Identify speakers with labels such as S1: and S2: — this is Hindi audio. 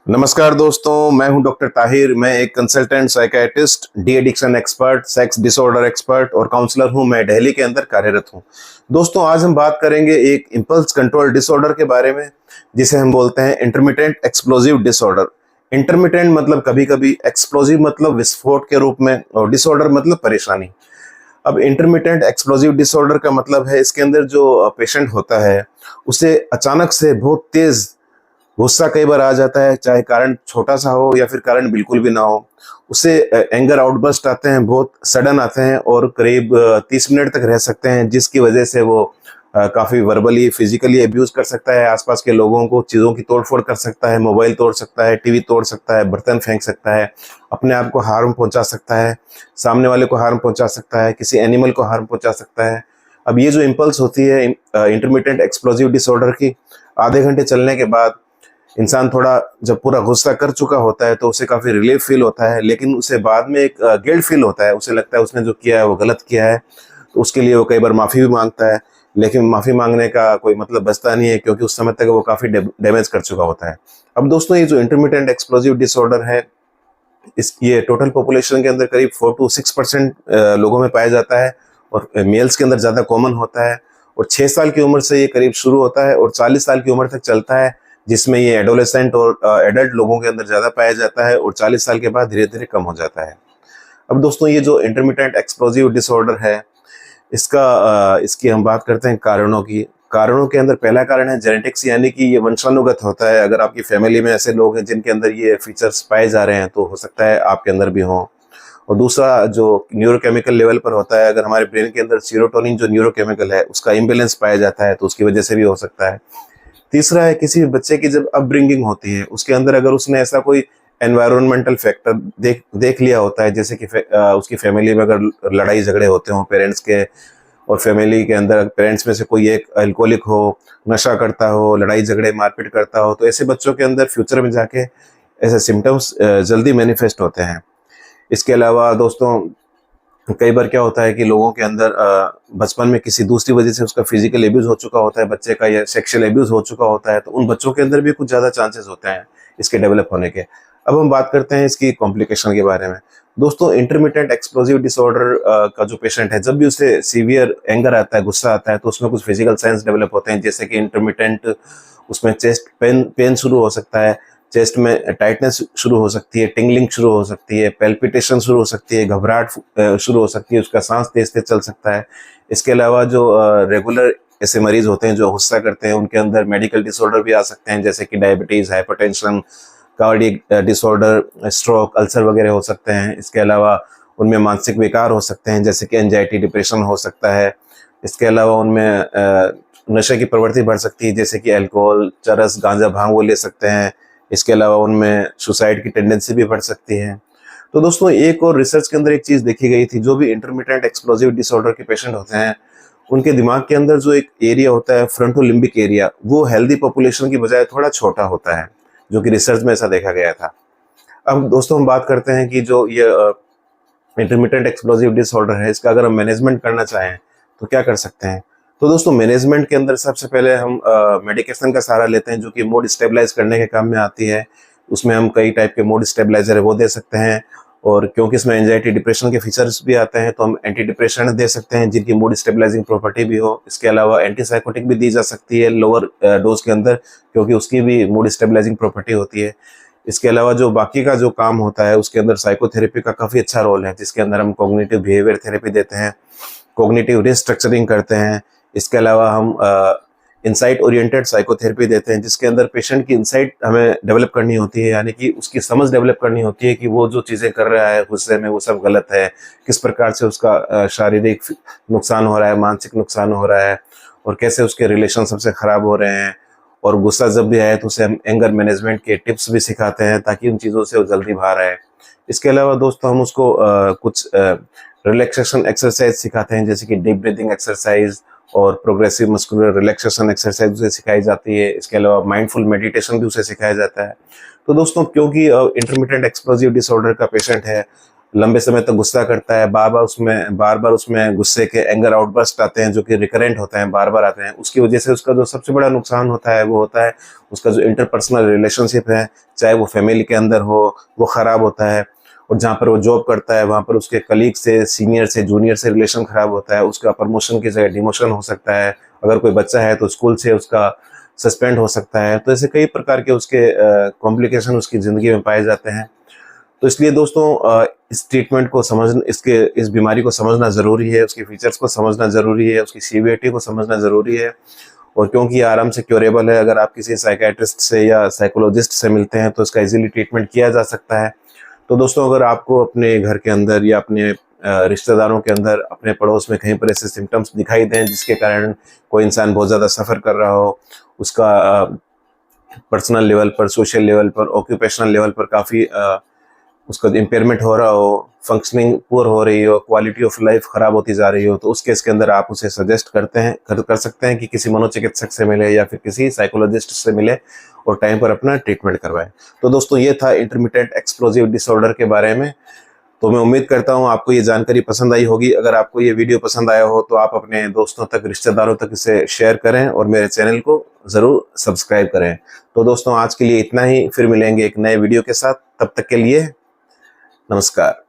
S1: नमस्कार दोस्तों, मैं हूं डॉक्टर ताहिर। मैं एक consultant psychiatrist, de addiction expert, sex disorder expert और काउंसलर हूं। मैं दिल्ली के अंदर कार्यरत हूं। दोस्तों, आज हम बात करेंगे एक इंपल्स कंट्रोल डिसऑर्डर के बारे में, जिसे हम बोलते हैं इंटरमिटेंट एक्सप्लोजिव डिसऑर्डर। इंटरमिटेंट मतलब कभी कभी, एक्सप्लोजिव मतलब विस्फोट के रूप में, और डिसऑर्डर मतलब परेशानी। अब इंटरमिटेंट एक्सप्लोजिव डिसऑर्डर का मतलब है इसके अंदर जो पेशेंट होता है उसे अचानक से बहुत तेज गुस्सा कई बार आ जाता है, चाहे कारण छोटा सा हो या फिर कारण बिल्कुल भी ना हो। उससे एंगर आउटबर्स्ट आते हैं, बहुत सडन आते हैं और करीब 30 मिनट तक रह सकते हैं, जिसकी वजह से वो काफी वर्बली फिजिकली अब्यूज कर सकता है, आसपास के लोगों को, चीजों की तोड़फोड़ कर सकता है, मोबाइल तोड़ सकता है, टीवी तोड़ सकता है, बर्तन फेंक सकता है, अपने आप को हार्म पहुंचा सकता है, सामने वाले को हार्म पहुंचा सकता है, किसी एनिमल को हार्म पहुंचा सकता है। अब ये जो इम्पल्स होती है इंटरमिटेंट एक्सप्लोजिव डिसऑर्डर की, आधे घंटे चलने के बाद इंसान थोड़ा, जब पूरा गुस्सा कर चुका होता है तो उसे काफी रिलीफ फील होता है, लेकिन उसे बाद में एक गिल्ट फील होता है। उसे लगता है उसने जो किया है वो गलत किया है, तो उसके लिए वो कई बार माफी भी मांगता है, लेकिन माफी मांगने का कोई मतलब बचता नहीं है, क्योंकि उस समय तक वो काफी डैमेज कर चुका होता है। अब दोस्तों, ये जो इंटरमिटेंट एक्सप्लोजिव डिसऑर्डर है, ये टोटल पॉपुलेशन के अंदर करीब 4 to 6% लोगों में पाया जाता है, और मेल्स के अंदर ज्यादा कॉमन होता है। और 6 साल की उम्र से ये करीब शुरू होता है और 40 साल की उम्र तक चलता है, जिसमें ये एडोलेसेंट और एडल्ट लोगों के अंदर ज्यादा पाया जाता है, और 40 साल के बाद धीरे धीरे कम हो जाता है। अब दोस्तों, ये जो इंटरमिटेंट एक्सप्लोजिव डिसऑर्डर है, इसकी हम बात करते हैं कारणों की। कारणों के अंदर पहला कारण है जेनेटिक्स, यानी कि ये वंशानुगत होता है। अगर आपकी फैमिली में ऐसे लोग हैं जिनके अंदर ये फीचर्स पाए जा रहे हैं, तो हो सकता है आपके अंदर भी हों। और दूसरा जो न्यूरोकेमिकल लेवल पर होता है, अगर हमारे ब्रेन के अंदर सीरोटोनिन जो न्यूरोकेमिकल है उसका इम्बेलेंस पाया जाता है, तो उसकी वजह से भी हो सकता है। तीसरा है किसी भी बच्चे की जब अपब्रिंगिंग होती है, उसके अंदर अगर उसने ऐसा कोई एनवायरमेंटल फैक्टर देख देख लिया होता है, जैसे कि उसकी फैमिली में अगर लड़ाई झगड़े होते हों पेरेंट्स के, और फैमिली के अंदर पेरेंट्स में से कोई एक अल्कोहलिक हो, नशा करता हो, लड़ाई झगड़े मारपीट करता हो, तो ऐसे बच्चों के अंदर फ्यूचर में जाके ऐसे सिम्टम्स जल्दी मैनिफेस्ट होते हैं। इसके अलावा दोस्तों, कई बार क्या होता है कि लोगों के अंदर बचपन में किसी दूसरी वजह से उसका फिजिकल एब्यूज हो चुका होता है बच्चे का, या सेक्सुअल एब्यूज हो चुका होता है, तो उन बच्चों के अंदर भी कुछ ज़्यादा चांसेस होते हैं इसके डेवलप होने के। अब हम बात करते हैं इसकी कॉम्प्लिकेशन के बारे में। दोस्तों, इंटरमिटेंट एक्सप्लोजिव डिसऑर्डर का जो पेशेंट है, जब भी उसे सीवियर एंगर आता है, गुस्सा आता है, तो उसमें कुछ फिजिकल साइंस डेवलप होते हैं, जैसे कि इंटरमिटेंट उसमें चेस्ट पेन पेन शुरू हो सकता है, चेस्ट में टाइटनेस शुरू हो सकती है, टिंगलिंग शुरू हो सकती है, पेल्पिटेशन शुरू हो सकती है, घबराहट शुरू हो सकती है, उसका सांस तेज तेज चल सकता है। इसके अलावा जो रेगुलर ऐसे मरीज होते हैं जो गुस्सा करते हैं, उनके अंदर मेडिकल डिसऑर्डर भी आ सकते हैं, जैसे कि diabetes, hypertension, cardiac disorder, stroke, ulcer वगैरह हो सकते हैं। इसके अलावा उनमें मानसिक विकार हो सकते हैं, जैसे कि एंजाइटी, डिप्रेशन हो सकता है। इसके अलावा उनमें नशे की प्रवृत्ति बढ़ सकती है, जैसे कि अल्कोहल, चरस, गांजा, भांग वो ले सकते हैं। इसके अलावा उनमें सुसाइड की टेंडेंसी भी बढ़ सकती है। तो दोस्तों, एक और रिसर्च के अंदर एक चीज देखी गई थी, जो भी इंटरमिटेंट एक्सप्लोजिव डिसऑर्डर के पेशेंट होते हैं, उनके दिमाग के अंदर जो एक एरिया होता है, फ्रंटोलिम्बिक एरिया, वो हेल्दी पॉपुलेशन की बजाय थोड़ा छोटा होता है, जो कि रिसर्च में ऐसा देखा गया था। अब दोस्तों, हम बात करते हैं कि जो ये इंटरमिटेंट एक्सप्लोजिव डिसऑर्डर है, इसका अगर हम मैनेजमेंट करना चाहें तो क्या कर सकते हैं। तो दोस्तों, मैनेजमेंट के अंदर सबसे पहले हम मेडिकेशन का सहारा लेते हैं, जो कि मूड स्टेबलाइज करने के काम में आती है। उसमें हम कई टाइप के मूड स्टेबलाइजर है वो दे सकते हैं, और क्योंकि इसमें एंजाइटी, डिप्रेशन के फीचर्स भी आते हैं, तो हम एंटी डिप्रेशन दे सकते हैं जिनकी मूड स्टेबलाइजिंग प्रॉपर्टी भी हो। इसके अलावा एंटी साइकोटिक भी दी जा सकती है लोअर डोज के अंदर, क्योंकि उसकी भी मूड स्टेबलाइजिंग प्रॉपर्टी होती है। इसके अलावा जो बाकी का जो काम होता है, उसके अंदर साइकोथेरेपी का काफ़ी अच्छा रोल है, जिसके अंदर हम कॉग्निटिव बिहेवियर थेरेपी देते हैं, कॉग्निटिव रिस्ट्रक्चरिंग करते हैं। इसके अलावा हम इंसाइट ओरिएंटेड साइकोथेरेपी देते हैं, जिसके अंदर पेशेंट की इंसाइट हमें डेवलप करनी होती है, यानी कि उसकी समझ डेवलप करनी होती है कि वो जो चीज़ें कर रहा है गुस्से में, वो सब गलत है, किस प्रकार से उसका शारीरिक नुकसान हो रहा है, मानसिक नुकसान हो रहा है, और कैसे उसके रिलेशन सबसे खराब हो रहे हैं। और गुस्सा जब भी आए तो उसे हम एंगर मैनेजमेंट के टिप्स भी सिखाते हैं, ताकि उन चीज़ों से वो जल्दी बाहर आए। इसके अलावा दोस्तों, हम उसको कुछ रिलैक्सेशन एक्सरसाइज सिखाते हैं, जैसे कि डीप ब्रीदिंग एक्सरसाइज और प्रोग्रेसिव मस्कुलर रिलैक्सेशन एक्सरसाइज उसे सिखाई जाती है। इसके अलावा माइंडफुल मेडिटेशन भी उसे सिखाया जाता है। तो दोस्तों, क्योंकि इंटरमिटेंट एक्सप्लोजिव डिसऑर्डर का पेशेंट है, लंबे समय तक गुस्सा करता है, बार बार उसमें गुस्से के एंगर आउटबर्स्ट आते हैं जो कि रिकरेंट होते हैं, बार बार आते हैं। उसकी वजह से उसका जो सबसे बड़ा नुकसान होता है वो होता है उसका जो इंटरपर्सनल रिलेशनशिप है, चाहे वो फैमिली के अंदर हो, वो खराब होता है। और जहाँ पर वो जॉब करता है वहाँ पर उसके कलीग से, सीनियर से, जूनियर से रिलेशन खराब होता है। उसका प्रमोशन की जगह डिमोशन हो सकता है। अगर कोई बच्चा है तो स्कूल से उसका सस्पेंड हो सकता है। तो ऐसे कई प्रकार के उसके कॉम्प्लिकेशन उसकी ज़िंदगी में पाए जाते हैं। तो इसलिए दोस्तों इस ट्रीटमेंट को इस बीमारी को समझना ज़रूरी है, उसके फीचर्स को समझना ज़रूरी है, उसकी सीवियरिटी को समझना ज़रूरी है। और क्योंकि ये आराम से क्योरेबल है, अगर आप किसी साइकेट्रिस्ट से या साइकोलॉजिस्ट से मिलते हैं तो इसका इजीली ट्रीटमेंट किया जा सकता है। तो दोस्तों, अगर आपको अपने घर के अंदर या अपने रिश्तेदारों के अंदर, अपने पड़ोस में कहीं पर ऐसे सिम्टम्स दिखाई दें जिसके कारण कोई इंसान बहुत ज़्यादा सफ़र कर रहा हो, उसका पर्सनल लेवल पर, सोशल लेवल पर, ऑक्यूपेशनल लेवल पर काफ़ी उसका इम्पेयरमेंट हो रहा हो, फंक्शनिंग पुअर हो रही हो, क्वालिटी ऑफ लाइफ खराब होती जा रही हो, तो उस केस के अंदर आप उसे सजेस्ट कर सकते हैं कि किसी मनोचिकित्सक से मिले या फिर किसी साइकोलॉजिस्ट से मिले और टाइम पर अपना ट्रीटमेंट करवाएं। तो दोस्तों, ये था इंटरमिटेंट एक्सप्लोजिव डिसऑर्डर के बारे में। तो मैं उम्मीद करता हूँ आपको ये जानकारी पसंद आई होगी। अगर आपको ये वीडियो पसंद आया हो तो आप अपने दोस्तों तक, रिश्तेदारों तक इसे शेयर करें और मेरे चैनल को ज़रूर सब्सक्राइब करें। तो दोस्तों, आज के लिए इतना ही। फिर मिलेंगे एक नए वीडियो के साथ। तब तक के लिए नमस्कार।